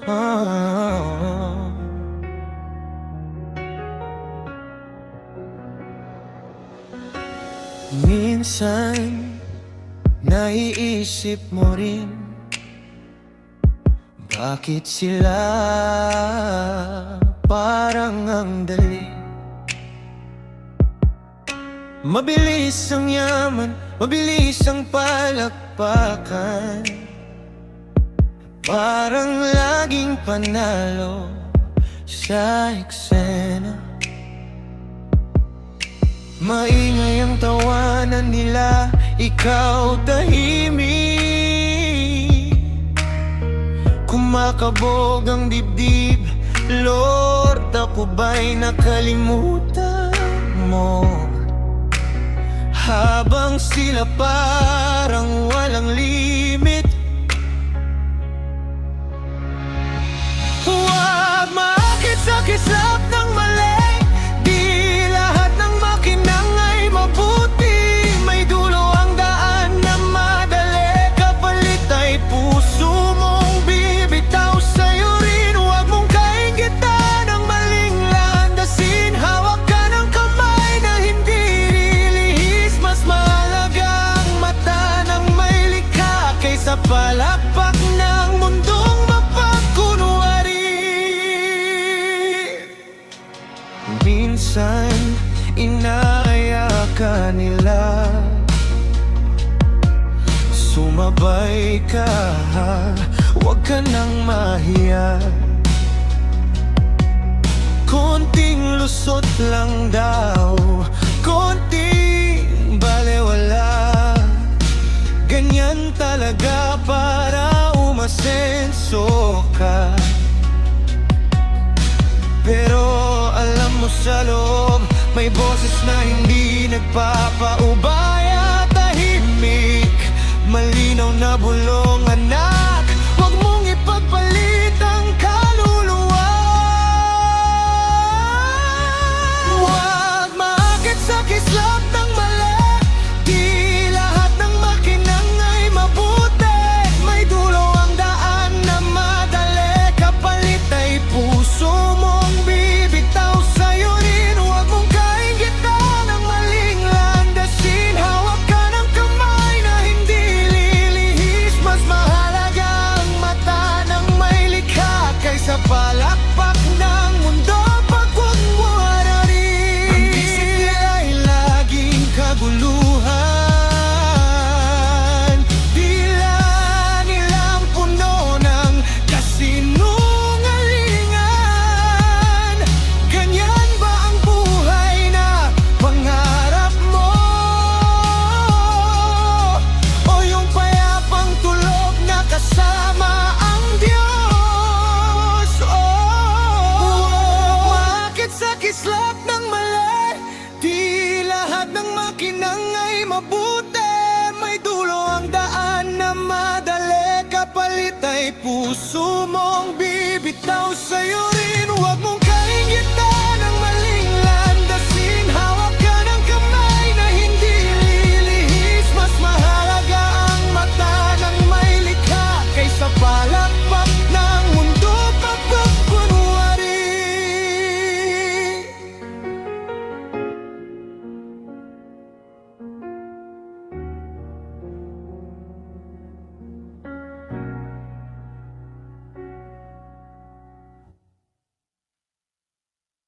Ah. Minsan, naiisip mo rin, bakit sila parang ang dali? Mabilis ang yaman, mabilis ang palakpakan, parang laging panalo sa eksena. Maingay ang tawanan nila, ikaw tahimik. Kumakabog ang dibdib, Lord, ako ba'y nakalimutan mo? Habang sila parang walang limit. Huwag maakit sa kislap ng mali. Di lahat ng makinang ay mabuti. May dulo ang daan na madali. Kapalit ay puso mong bibitaw sa'yo rin. Huwag mong kainggitan ang maling landasin. Hawak ka ng kamay na hindi lilihis. Mas mahalaga ang mata ng may likha kaysa palakpak ng mundong mapagkunwari. Minsan, inaaya ka nila, sumabay ka, huwag ka nang mahiya. Konting lusot lang daw, konting balewala. Ganyan talaga para umasenso ka. Pero alam mo sa loob, may boses na hindi nagpapaubaya. Tahimik, malinaw na bulong, anak, huwag mong ipagpalit ang kaluluwa. Huwag maakit sa kislap ng mali. Di lahat ng makinang ay mabuti. May dulo ang daan na madali. Kapalit ay puso mong bibitaw sa'yo rin. Huwag mong kainggitan ang maling landasin. Hawak ka ng kamay na hindi lilihis. Mas mahalaga ang mata ng may likha kaysa palakpak ng mundo. Pag huwag mo hararin, ang isip nila ay laging kaguluhan. Dila nilang puno ng kasinungalingan. Ganyan ba ang buhay na pangarap mo? O yung payapang tulog na kasama ang Diyos? Bakit sa kislap ng mali? Di lahat ng makinang ay mabuti. May dulo ang daan na madali. Kapalit ay puso mong bibitaw sa'yo rin. Huwag mong